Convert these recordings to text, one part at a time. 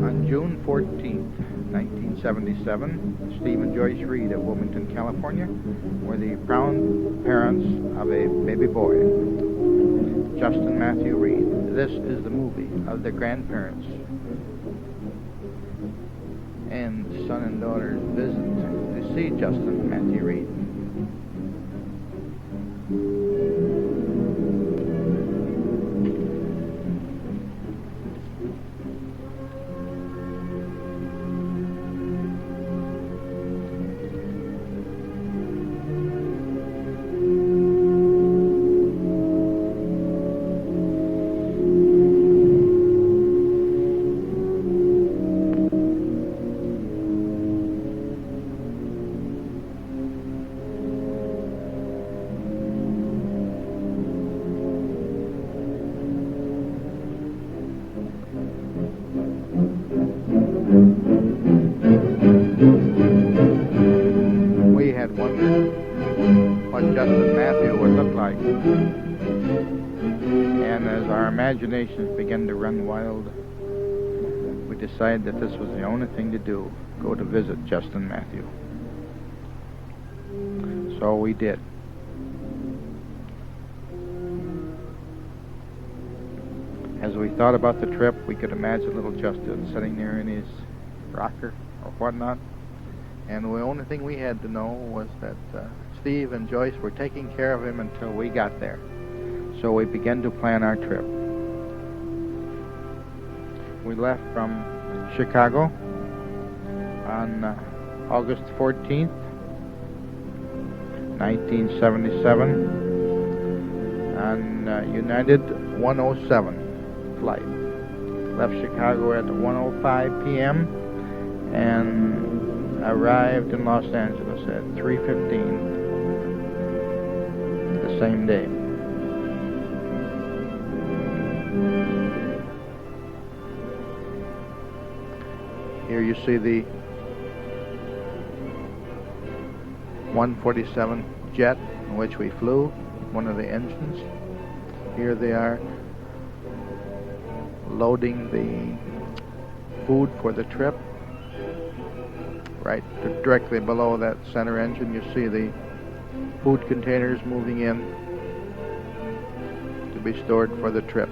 On June 14th, 1977, Steve and Joyce Reid of Wilmington, California, were the proud parents of a baby boy, Justin Matthew Reid. This is the movie of the grandparents and son and daughter's visit to see Justin Matthew Reid. We had wondered what Justin Matthew would look like. And as our imaginations began to run wild, we decided that this was the only thing to do, go to visit Justin Matthew. So we did. As we thought about the trip, we could imagine little Justin sitting there in his rocker or whatnot. And the only thing we had to know was that Steve and Joyce were taking care of him until we got there. So we began to plan our trip. We left from Chicago on August 14th, 1977 on United 107 flight. Left Chicago at 1:05 p.m. and arrived in Los Angeles at 3:15 the same day. Here you see the 147 jet in which we flew, one of the engines. Here they are loading the food for the trip. Right directly below that center engine, you see the food containers moving in to be stored for the trip.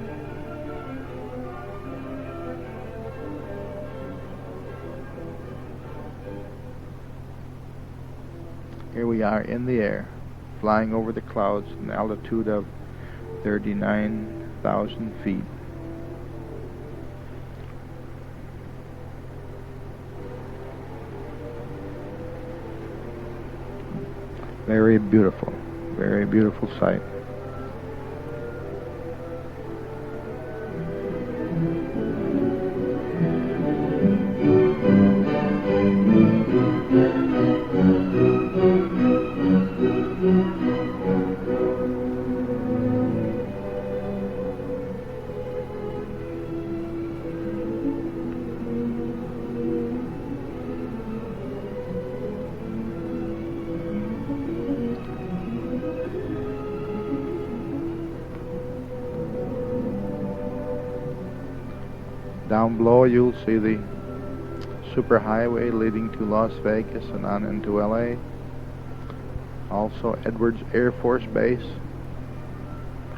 Here we are in the air, flying over the clouds at an altitude of 39,000 feet. Very beautiful sight. Down below you'll see the superhighway leading to Las Vegas and on into LA. Also Edwards Air Force Base,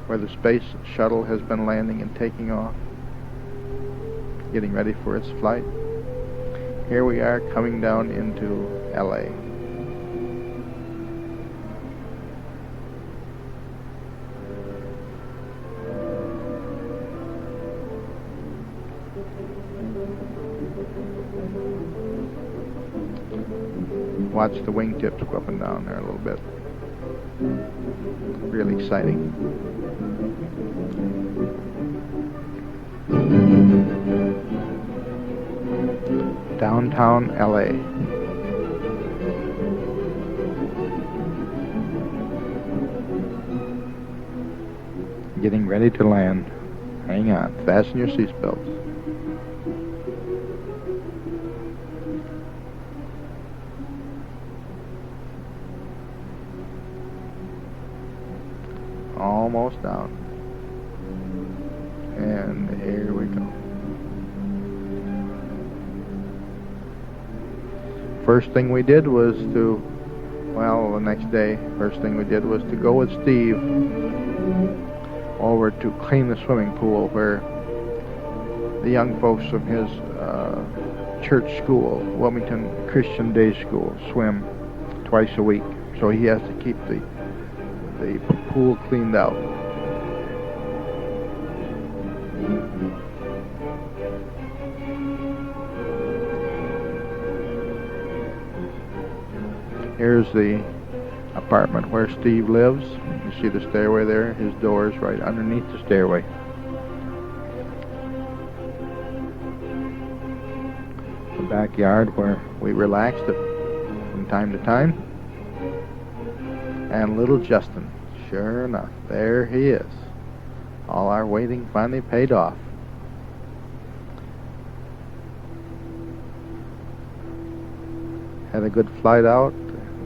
where the space shuttle has been landing and taking off, getting ready for its flight. Here we are coming down into LA. Watch the wingtips go up and down there a little bit. Really exciting. Downtown LA. Getting ready to land. Hang on, fasten your seatbelts. Almost down. And here we go. First thing we did was the next day, first thing we did was to go with Steve over to clean the swimming pool where the young folks from his church school, Wilmington Christian Day School, swim twice a week. So he has to keep the pool cleaned out. Here's the apartment where Steve lives. You see the stairway there? His door is right underneath the stairway. The backyard where we relaxed from time to time. And little Justin, sure enough, there he is. All our waiting finally paid off. Had a good flight out.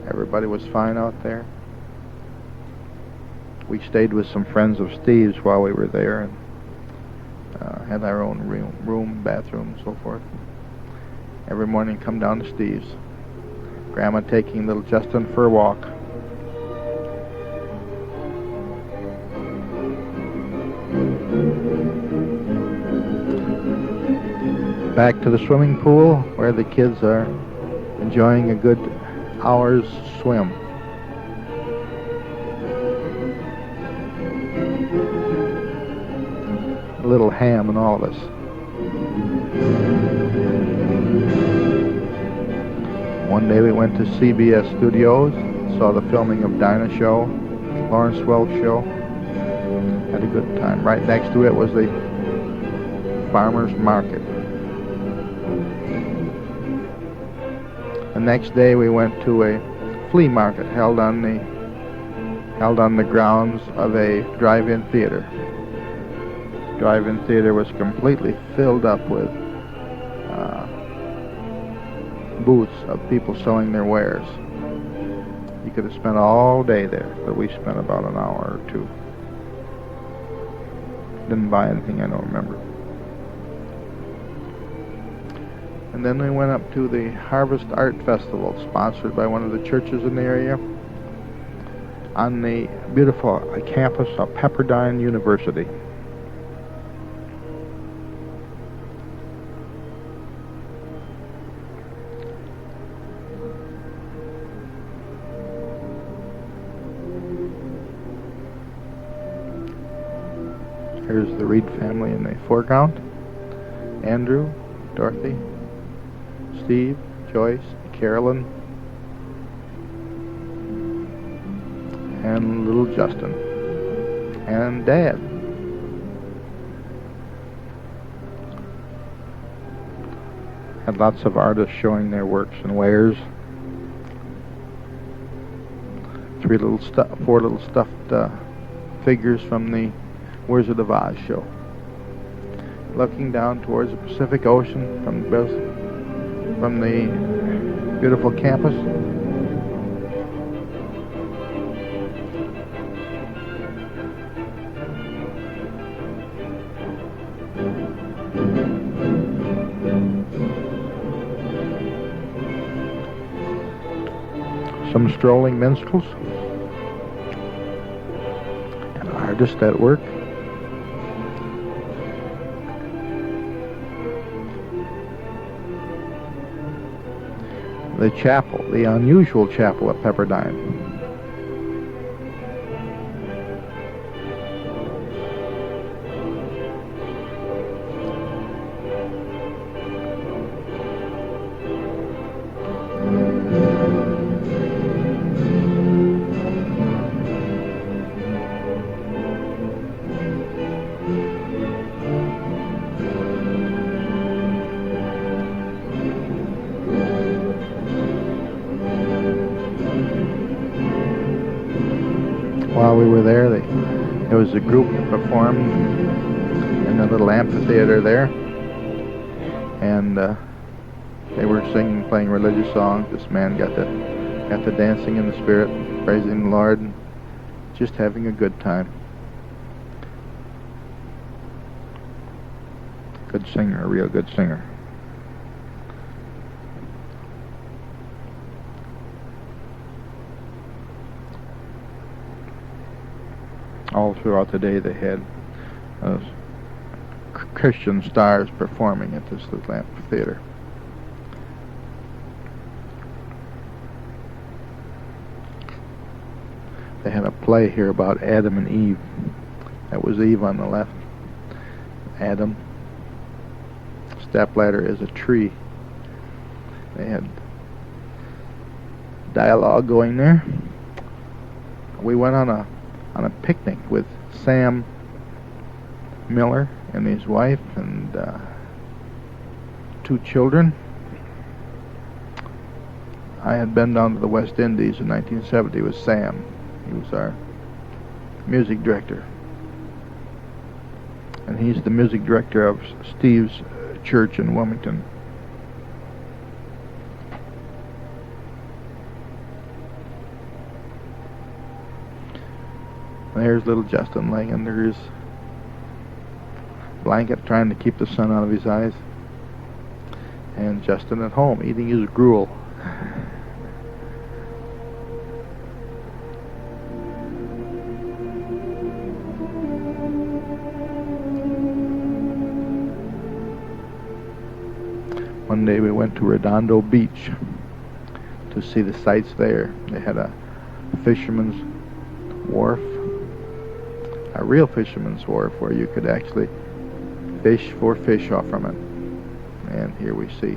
Everybody was fine out there. We stayed with some friends of Steve's while we were there and had our own room, bathroom, and so forth. Every morning come down to Steve's. Grandma taking little Justin for a walk. Back to the swimming pool where the kids are enjoying a good hour's swim. A little ham in all of us. One day we went to CBS Studios, saw the filming of Dinah Show, Lawrence Welk Show. Had a good time. Right next to it was the farmer's market. The next day we went to a flea market held on the grounds of a drive-in theater. The drive-in theater was completely filled up with booths of people selling their wares. You could have spent all day there, but we spent about an hour or two. Didn't buy anything, I don't remember. And then we went up to the Harvest Art Festival, sponsored by one of the churches in the area, on the beautiful campus of Pepperdine University. Here's the Reid family in the foreground. Andrew, Dorothy, Steve, Joyce, Carolyn, and little Justin, and Dad. Had lots of artists showing their works and wares. Four little stuffed figures from the Wizard of Oz show. Looking down towards the Pacific Ocean from the beautiful campus. Some strolling minstrels and artists at work. The chapel, the unusual chapel at Pepperdine. While we were there, there was a group that performed in the little amphitheater there, and they were singing, playing religious songs. This man got to dancing in the spirit, praising the Lord, and just having a good time. good singer, a real good singer. All throughout the day they had Christian stars performing at this little amphitheater. They had a play here about Adam and Eve. That was Eve on the left. Adam. Stepladder is a tree. They had dialogue going there. We went on a picnic with Sam Miller and his wife and 2 children. I had been down to the West Indies in 1970 with Sam. He was our music director. And he's the music director of Steve's church in Wilmington. There's little Justin laying under his blanket trying to keep the sun out of his eyes. And Justin at home eating his gruel. One day we went to Redondo Beach to see the sights there. They had a fisherman's wharf, a real fisherman's wharf where you could actually fish for fish off from it. And here we see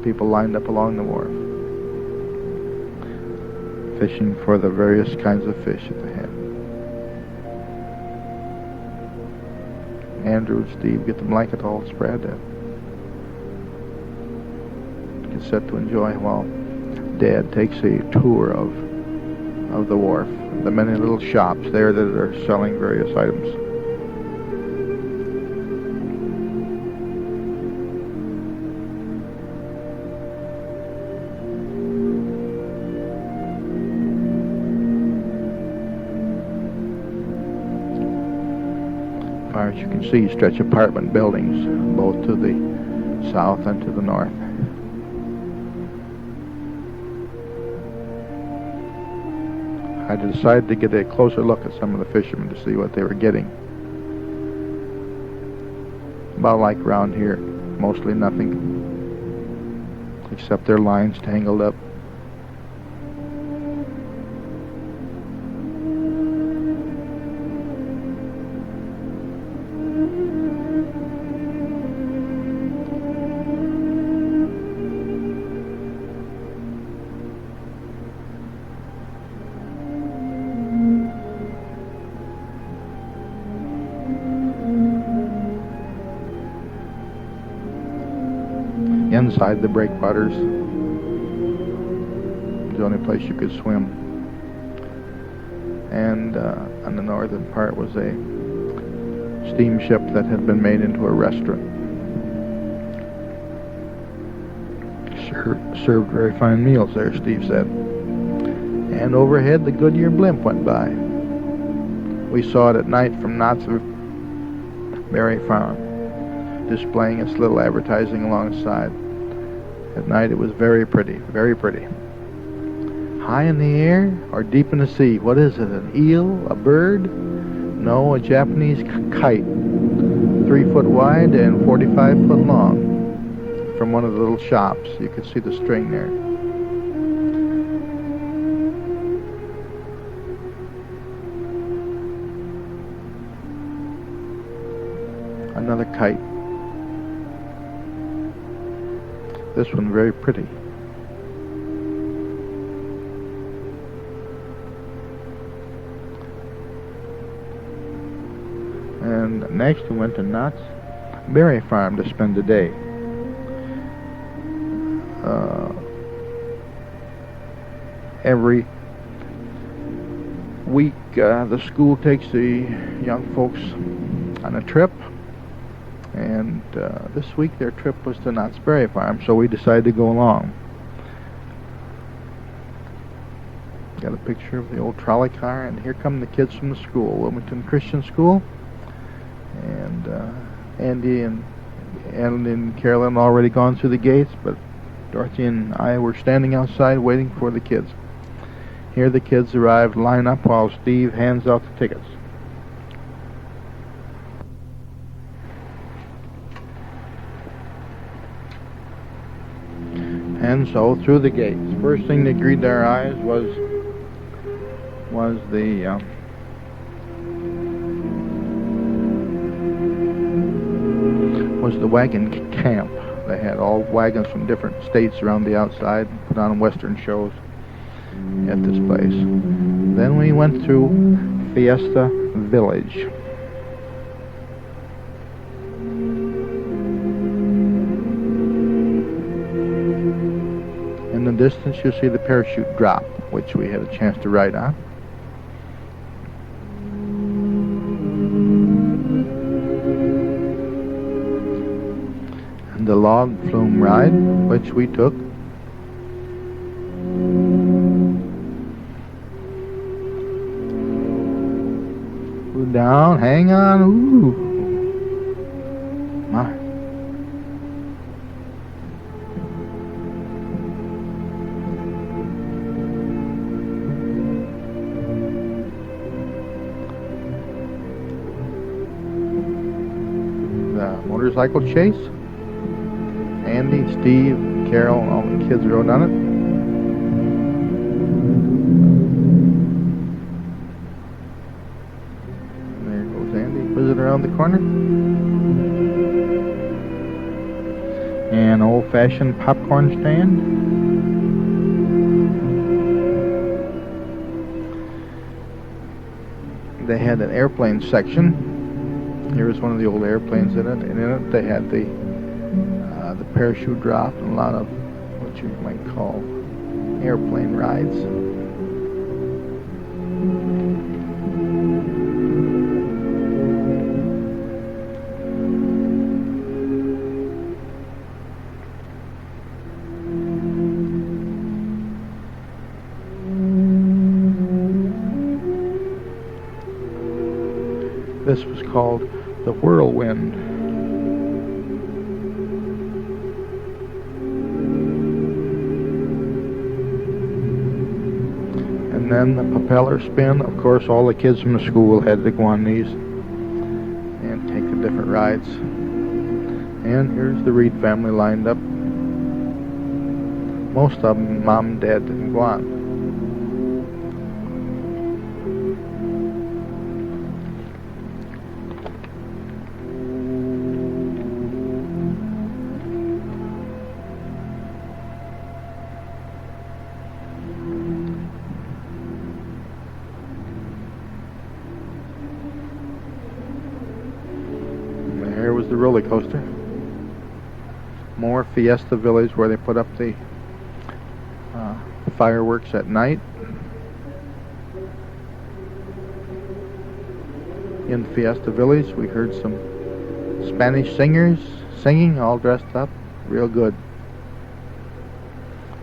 people lined up along the wharf, fishing for the various kinds of fish that they had. Andrew and Steve get the blanket all spread and get set to enjoy while Dad takes a tour of the wharf, the many little shops there that are selling various items. As far as you can see, stretch apartment buildings both to the south and to the north. I decided to get a closer look at some of the fishermen to see what they were getting. About like around here, mostly nothing except their lines tangled up. Inside the breakwaters, the only place you could swim. And on the northern part was a steamship that had been made into a restaurant. Served very fine meals there, Steve said. And overhead the Goodyear blimp went by. We saw it at night from Knott's Berry Farm, displaying its little advertising alongside. At night it was very pretty, very pretty. High in the air or deep in the sea? What is it, an eel, a bird? No, a Japanese kite, 3 foot wide and 45 foot long. From one of the little shops, you could see the string there. Another kite. This one very pretty. And next we went to Knott's Berry Farm to spend the day. Every week the school takes the young folks on a trip. And this week their trip was to Knott's Berry Farm, so we decided to go along. Got a picture of the old trolley car, and here come the kids from the school, Wilmington Christian School. And Andy and Ellen and Carolyn already gone through the gates, but Dorothy and I were standing outside waiting for the kids. Here the kids arrived, line up while Steve hands out the tickets. And so through the gates. First thing that greeted our eyes was the wagon camp. They had all wagons from different states around the outside, put on Western shows at this place. Then we went through Fiesta Village. In the distance you see the parachute drop, which we had a chance to ride on. And the log flume ride, which we took. Down, hang on, ooh, my. The motorcycle chase. Andy, Steve, Carol, all the kids rode on it. Around the corner. An old-fashioned popcorn stand. They had an airplane section. Here was one of the old airplanes in it, and in it they had the parachute drop and a lot of what you might call airplane rides. This was called the Whirlwind. And then the propeller spin. Of course, all the kids from the school had to go on these and take the different rides. And here's the Reid family lined up. Most of them, Mom and Dad, didn't go on. There was the roller coaster. More Fiesta Village, where they put up the fireworks at night. In Fiesta Village, we heard some Spanish singers singing, all dressed up. Real good.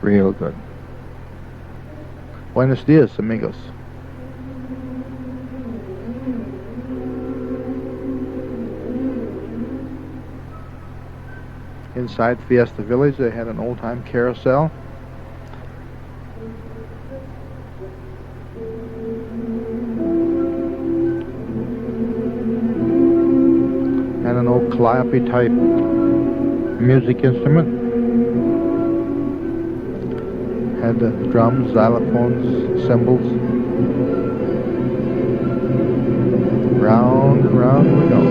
Real good. Buenos dias, amigos. Inside Fiesta Village, they had an old-time carousel. And an old calliope type music instrument. Had the drums, xylophones, cymbals. Round and round we go.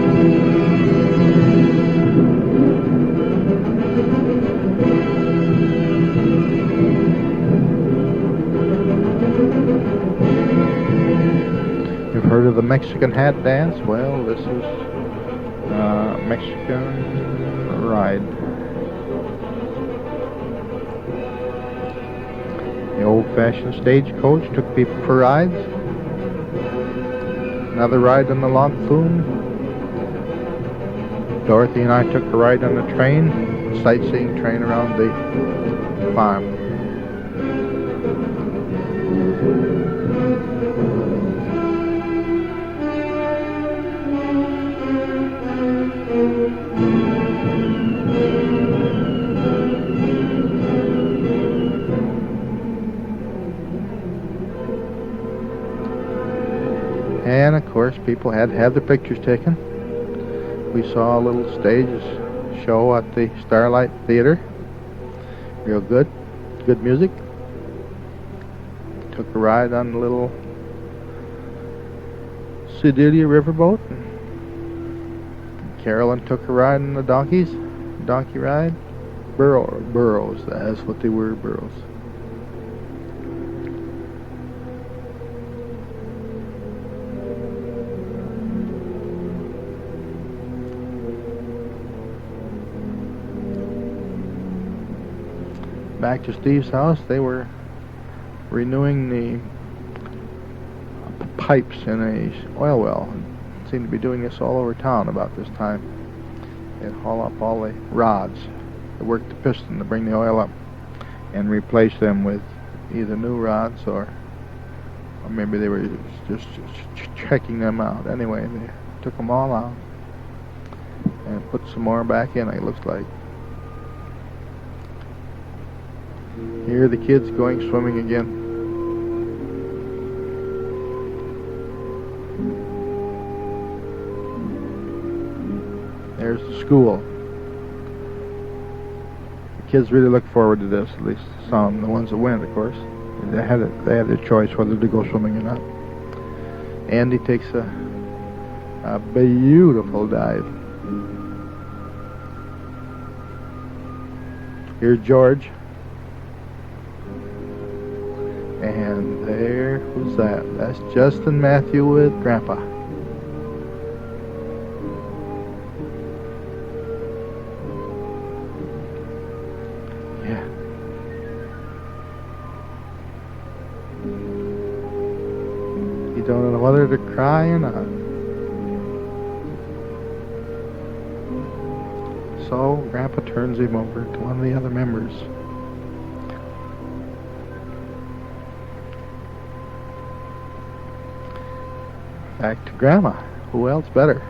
You've heard of the Mexican hat dance? Well, this is Mexican ride. The old-fashioned stagecoach took people for rides. Another ride on the log flume. Dorothy and I took a ride on the train, sightseeing train around the farm. And of course, people had to have their pictures taken. We saw a little stage show at the Starlight Theater. Real good. Good music. Took a ride on the little Sedalia riverboat. Carolyn took a ride on the donkey ride. Burros, that's what they were, burros. Back to Steve's house, they were renewing the pipes in a oil well. Seemed to be doing this all over town about this time. They'd haul up all the rods that work the piston to bring the oil up and replace them with either new rods or maybe they were just checking them out. Anyway, they took them all out and put some more back in, it looks like. Here are the kids going swimming again. There's the school. The kids really look forward to this, at least some, the ones that went, of course. They had their choice whether to go swimming or not. Andy takes a beautiful dive. Here's George. And there was that. That's Justin Matthew with Grandpa. Yeah. You don't know whether to cry or not. So Grandpa turns him over to one of the other members. Back to Grandma. Who else better?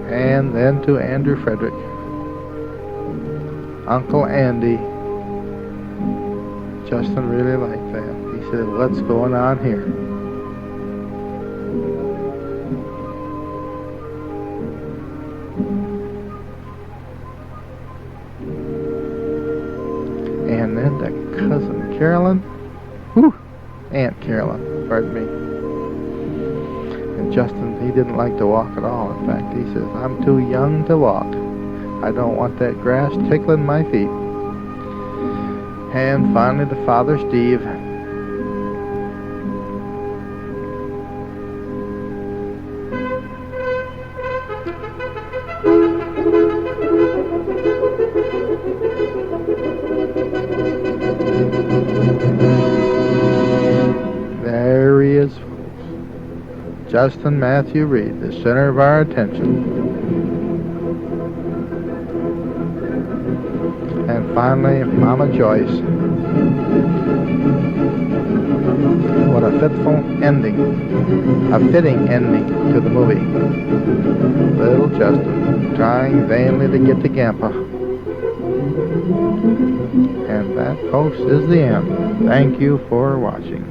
And then to Andrew Frederick. Uncle Andy. Justin really liked that. He said, "What's going on here?" And then to Cousin Carolyn. Whew. Aunt Carolyn, pardon me. And Justin, he didn't like to walk at all. In fact, he says, "I'm too young to walk. I don't want that grass tickling my feet." And finally to Father Steve. There he is, Justin Matthew Reid, the center of our attention. And finally, Mama Joyce. What a fitting ending to the movie. Little Justin trying vainly to get to Grandpa. And that, folks, is the end. Thank you for watching.